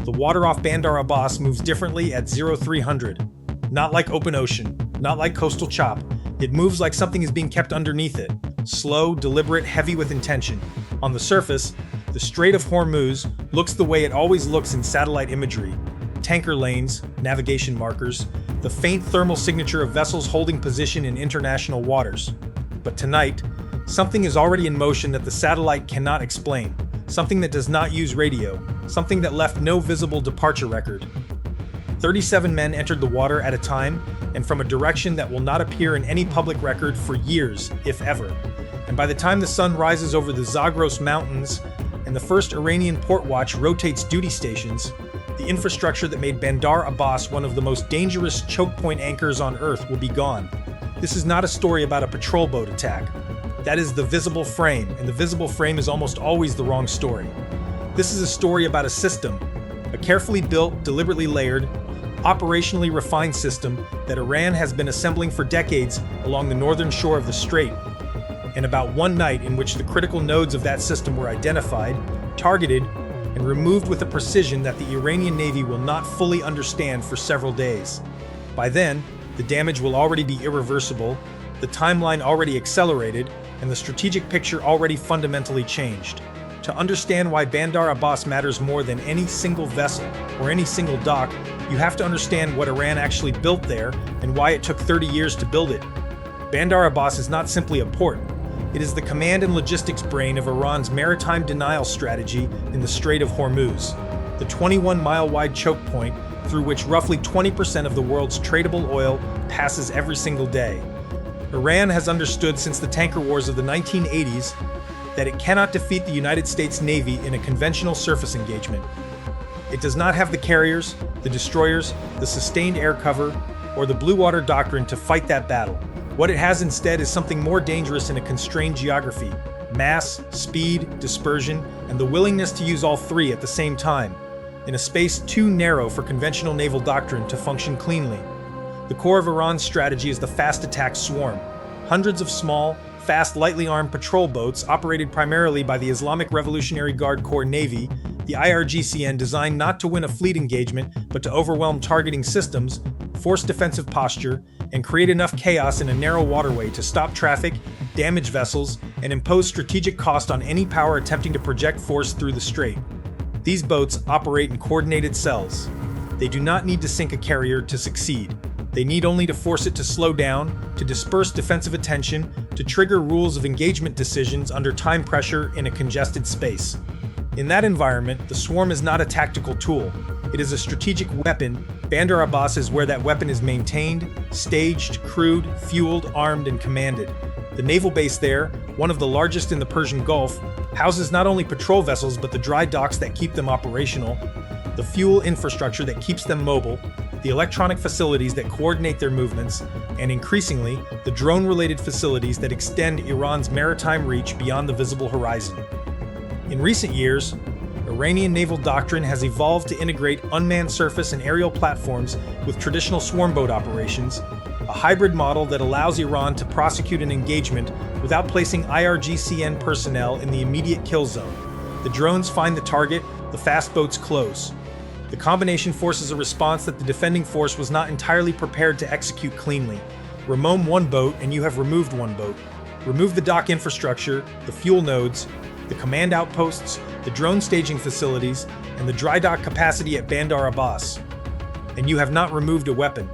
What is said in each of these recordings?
The water off Bandar Abbas moves differently at 0300. Not like open ocean, not like coastal chop. It moves like something is being kept underneath it. Slow, deliberate, heavy with intention. On the surface, the Strait of Hormuz looks the way it always looks in satellite imagery. Tanker lanes, navigation markers, the faint thermal signature of vessels holding position in international waters. But tonight, something is already in motion that the satellite cannot explain. Something that does not use radio. Something that left no visible departure record. 37 men entered the water at a time, and from a direction that will not appear in any public record for years, if ever. And by the time the sun rises over the Zagros Mountains and the first Iranian port watch rotates duty stations, the infrastructure that made Bandar Abbas one of the most dangerous chokepoint anchors on Earth will be gone. This is not a story about a patrol boat attack. That is the visible frame, and the visible frame is almost always the wrong story. This is a story about a system, a carefully built, deliberately layered, operationally refined system that Iran has been assembling for decades along the northern shore of the strait, and about one night in which the critical nodes of that system were identified, targeted, and removed with a precision that the Iranian Navy will not fully understand for several days. By then, the damage will already be irreversible, the timeline already accelerated, and the strategic picture already fundamentally changed. To understand why Bandar Abbas matters more than any single vessel or any single dock, you have to understand what Iran actually built there and why it took 30 years to build it. Bandar Abbas is not simply a port. It is the command and logistics brain of Iran's maritime denial strategy in the Strait of Hormuz, the 21-mile-wide choke point through which roughly 20% of the world's tradable oil passes every single day. Iran has understood since the tanker wars of the 1980s that it cannot defeat the United States Navy in a conventional surface engagement. It does not have the carriers, the destroyers, the sustained air cover, or the Blue Water Doctrine to fight that battle. What it has instead is something more dangerous in a constrained geography: mass, speed, dispersion, and the willingness to use all three at the same time, in a space too narrow for conventional naval doctrine to function cleanly. The core of Iran's strategy is the fast attack swarm. Hundreds of small, fast, lightly armed patrol boats operated primarily by the Islamic Revolutionary Guard Corps Navy, the IRGCN, designed not to win a fleet engagement but to overwhelm targeting systems, force defensive posture, and create enough chaos in a narrow waterway to stop traffic, damage vessels, and impose strategic cost on any power attempting to project force through the strait. These boats operate in coordinated cells. They do not need to sink a carrier to succeed. They need only to force it to slow down, to disperse defensive attention, to trigger rules of engagement decisions under time pressure in a congested space. In that environment, the swarm is not a tactical tool. It is a strategic weapon. Bandar Abbas is where that weapon is maintained, staged, crewed, fueled, armed, and commanded. The naval base there, one of the largest in the Persian Gulf, houses not only patrol vessels but the dry docks that keep them operational, the fuel infrastructure that keeps them mobile, the electronic facilities that coordinate their movements, and increasingly, the drone-related facilities that extend Iran's maritime reach beyond the visible horizon. In recent years, Iranian naval doctrine has evolved to integrate unmanned surface and aerial platforms with traditional swarm boat operations, a hybrid model that allows Iran to prosecute an engagement without placing IRGCN personnel in the immediate kill zone. The drones find the target, the fast boats close. The combination forces a response that the defending force was not entirely prepared to execute cleanly. Remove one boat and you have removed one boat. Remove the dock infrastructure, the fuel nodes, the command outposts, the drone staging facilities, and the dry dock capacity at Bandar Abbas. And you have not removed a weapon.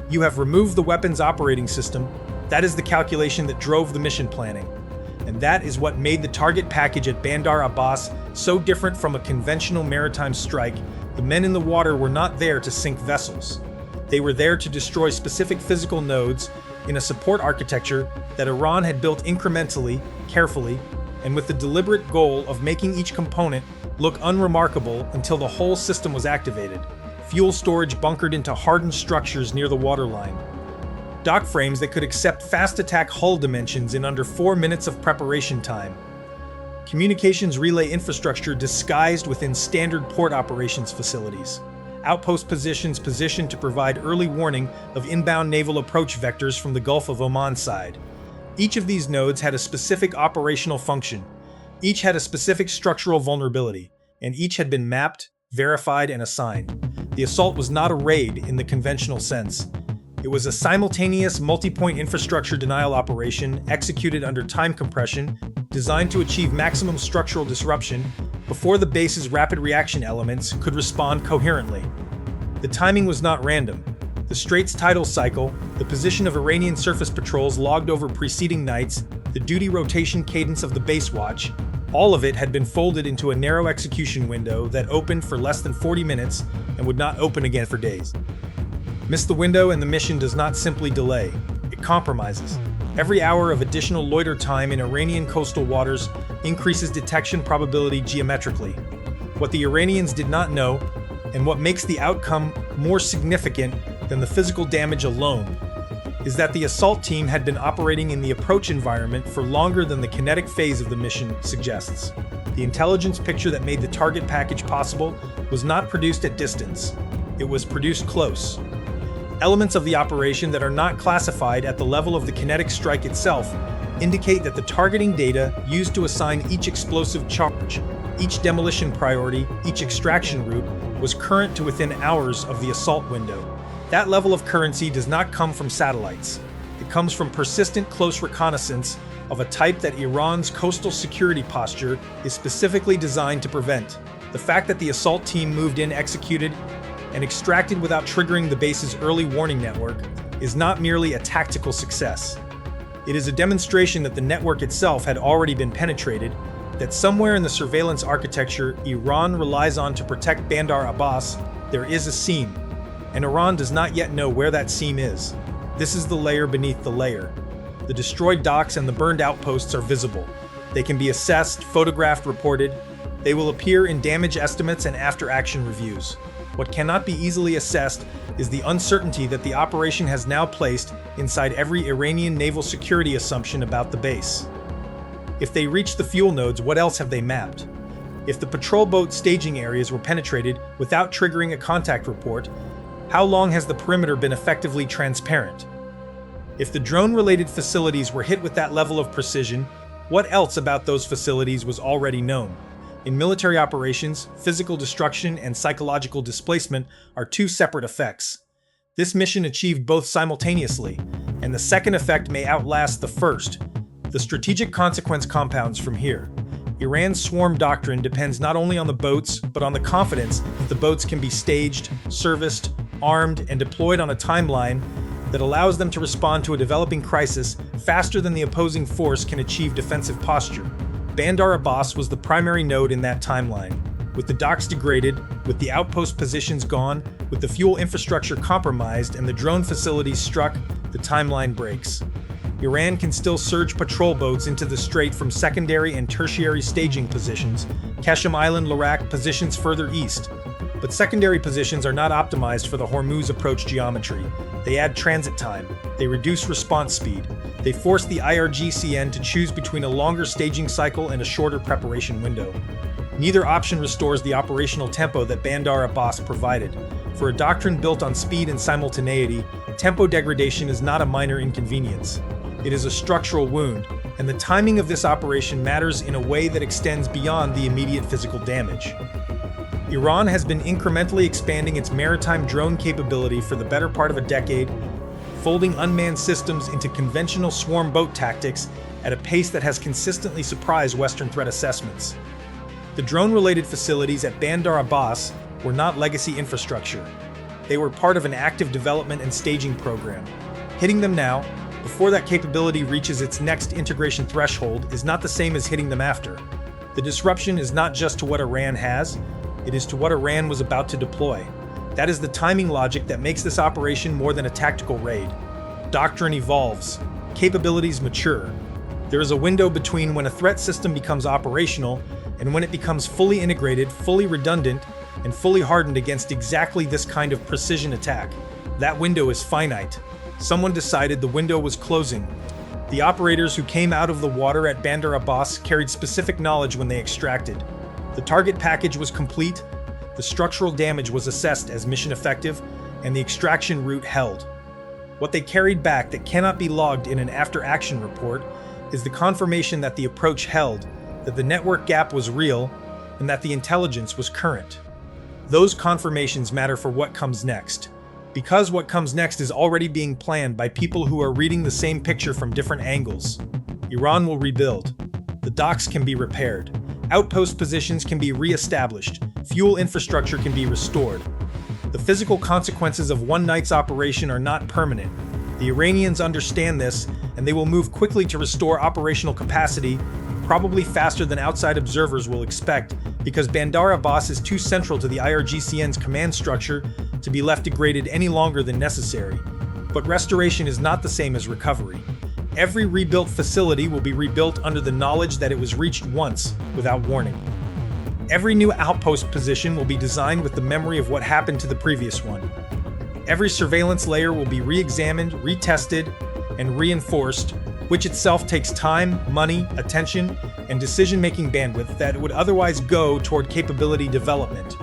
You have removed the weapon's operating system. That is the calculation that drove the mission planning. And that is what made the target package at Bandar Abbas so different from a conventional maritime strike. The men in the water were not there to sink vessels. They were there to destroy specific physical nodes in a support architecture that Iran had built incrementally, carefully, and with the deliberate goal of making each component look unremarkable until the whole system was activated. Fuel storage bunkered into hardened structures near the waterline. Dock frames that could accept fast attack hull dimensions in under 4 minutes of preparation time. Communications relay infrastructure disguised within standard port operations facilities. Outpost positions positioned to provide early warning of inbound naval approach vectors from the Gulf of Oman side. Each of these nodes had a specific operational function. Each had a specific structural vulnerability, and each had been mapped, verified, and assigned. The assault was not a raid in the conventional sense. It was a simultaneous multi-point infrastructure denial operation executed under time compression, designed to achieve maximum structural disruption before the base's rapid reaction elements could respond coherently. The timing was not random. The Strait's tidal cycle, the position of Iranian surface patrols logged over preceding nights, the duty rotation cadence of the base watch, all of it had been folded into a narrow execution window that opened for less than 40 minutes and would not open again for days. Miss the window and the mission does not simply delay, it compromises. Every hour of additional loiter time in Iranian coastal waters increases detection probability geometrically. What the Iranians did not know, and what makes the outcome more significant than the physical damage alone, is that the assault team had been operating in the approach environment for longer than the kinetic phase of the mission suggests. The intelligence picture that made the target package possible was not produced at distance. It was produced close. Elements of the operation that are not classified at the level of the kinetic strike itself indicate that the targeting data used to assign each explosive charge, each demolition priority, each extraction route, was current to within hours of the assault window. That level of currency does not come from satellites. It comes from persistent close reconnaissance of a type that Iran's coastal security posture is specifically designed to prevent. The fact that the assault team moved in, executed, and extracted without triggering the base's early warning network is not merely a tactical success. It is a demonstration that the network itself had already been penetrated, that somewhere in the surveillance architecture Iran relies on to protect Bandar Abbas, there is a seam, and Iran does not yet know where that seam is. This is the layer beneath the layer. The destroyed docks and the burned outposts are visible. They can be assessed, photographed, reported. They will appear in damage estimates and after-action reviews. What cannot be easily assessed is the uncertainty that the operation has now placed inside every Iranian naval security assumption about the base. If they reach the fuel nodes, what else have they mapped? If the patrol boat staging areas were penetrated without triggering a contact report, how long has the perimeter been effectively transparent? If the drone-related facilities were hit with that level of precision, what else about those facilities was already known? In military operations, physical destruction and psychological displacement are two separate effects. This mission achieved both simultaneously, and the second effect may outlast the first. The strategic consequence compounds from here. Iran's swarm doctrine depends not only on the boats, but on the confidence that the boats can be staged, serviced, armed, and deployed on a timeline that allows them to respond to a developing crisis faster than the opposing force can achieve defensive posture. Bandar Abbas was the primary node in that timeline. With the docks degraded, with the outpost positions gone, with the fuel infrastructure compromised, and the drone facilities struck, the timeline breaks. Iran can still surge patrol boats into the strait from secondary and tertiary staging positions, Qeshm Island, Larak positions further east. But secondary positions are not optimized for the Hormuz approach geometry. They add transit time. They reduce response speed. They force the IRGCN to choose between a longer staging cycle and a shorter preparation window. Neither option restores the operational tempo that Bandar Abbas provided. For a doctrine built on speed and simultaneity, tempo degradation is not a minor inconvenience. It is a structural wound, and the timing of this operation matters in a way that extends beyond the immediate physical damage. Iran has been incrementally expanding its maritime drone capability for the better part of a decade, folding unmanned systems into conventional swarm boat tactics at a pace that has consistently surprised Western threat assessments. The drone-related facilities at Bandar Abbas were not legacy infrastructure. They were part of an active development and staging program. Hitting them now, before that capability reaches its next integration threshold, is not the same as hitting them after. The disruption is not just to what Iran has, it is to what Iran was about to deploy. That is the timing logic that makes this operation more than a tactical raid. Doctrine evolves. Capabilities mature. There is a window between when a threat system becomes operational and when it becomes fully integrated, fully redundant, and fully hardened against exactly this kind of precision attack. That window is finite. Someone decided the window was closing. The operators who came out of the water at Bandar Abbas carried specific knowledge when they extracted. The target package was complete, the structural damage was assessed as mission effective, and the extraction route held. What they carried back that cannot be logged in an after-action report is the confirmation that the approach held, that the network gap was real, and that the intelligence was current. Those confirmations matter for what comes next. Because what comes next is already being planned by people who are reading the same picture from different angles. Iran will rebuild. The docks can be repaired. Outpost positions can be re-established. Fuel infrastructure can be restored. The physical consequences of one night's operation are not permanent. The Iranians understand this, and they will move quickly to restore operational capacity, probably faster than outside observers will expect, because Bandar Abbas is too central to the IRGCN's command structure to be left degraded any longer than necessary. But restoration is not the same as recovery. Every rebuilt facility will be rebuilt under the knowledge that it was reached once, without warning. Every new outpost position will be designed with the memory of what happened to the previous one. Every surveillance layer will be re-examined, retested, and reinforced, which itself takes time, money, attention, and decision-making bandwidth that would otherwise go toward capability development.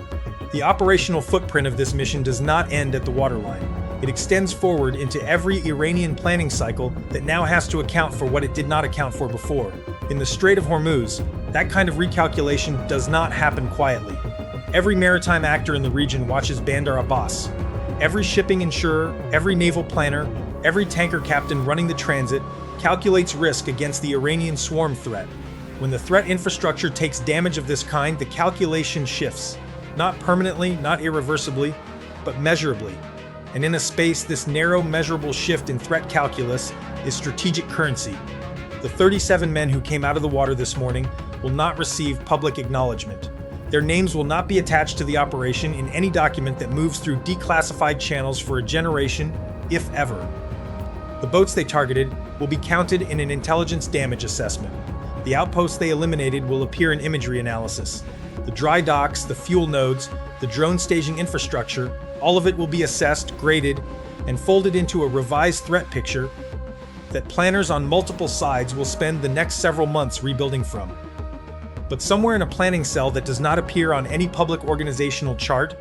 The operational footprint of this mission does not end at the waterline. It extends forward into every Iranian planning cycle that now has to account for what it did not account for before. In the Strait of Hormuz, that kind of recalculation does not happen quietly. Every maritime actor in the region watches Bandar Abbas. Every shipping insurer, every naval planner, every tanker captain running the transit calculates risk against the Iranian swarm threat. When the threat infrastructure takes damage of this kind, the calculation shifts. Not permanently, not irreversibly, but measurably. And in a space, this narrow, measurable shift in threat calculus is strategic currency. The 37 men who came out of the water this morning will not receive public acknowledgement. Their names will not be attached to the operation in any document that moves through declassified channels for a generation, if ever. The boats they targeted will be counted in an intelligence damage assessment. The outposts they eliminated will appear in imagery analysis. The dry docks, the fuel nodes, the drone staging infrastructure, all of it will be assessed, graded, and folded into a revised threat picture that planners on multiple sides will spend the next several months rebuilding from. But somewhere in a planning cell that does not appear on any public organizational chart,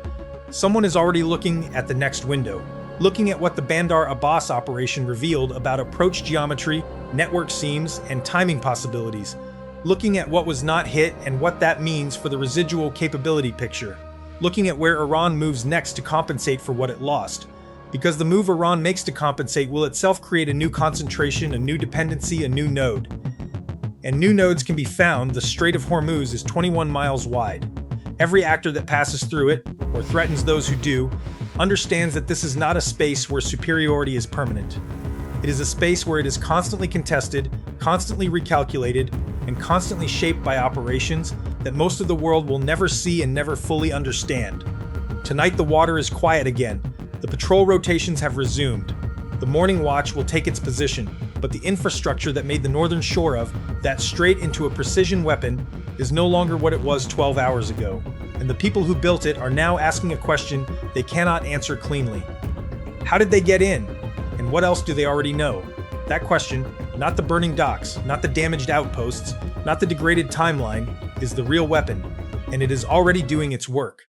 someone is already looking at the next window, looking at what the Bandar Abbas operation revealed about approach geometry, network seams, and timing possibilities, looking at what was not hit and what that means for the residual capability picture, looking at where Iran moves next to compensate for what it lost. Because the move Iran makes to compensate will itself create a new concentration, a new dependency, a new node. And new nodes can be found. The Strait of Hormuz is 21 miles wide. Every actor that passes through it, or threatens those who do, understands that this is not a space where superiority is permanent. It is a space where it is constantly contested, constantly recalculated, and constantly shaped by operations that most of the world will never see and never fully understand. Tonight the water is quiet again. The patrol rotations have resumed. The morning watch will take its position, but the infrastructure that made the northern shore of that strait into a precision weapon is no longer what it was 12 hours ago, and the people who built it are now asking a question they cannot answer cleanly. How did they get in? And what else do they already know? That question, not the burning docks, not the damaged outposts, not the degraded timeline, is the real weapon, and it is already doing its work.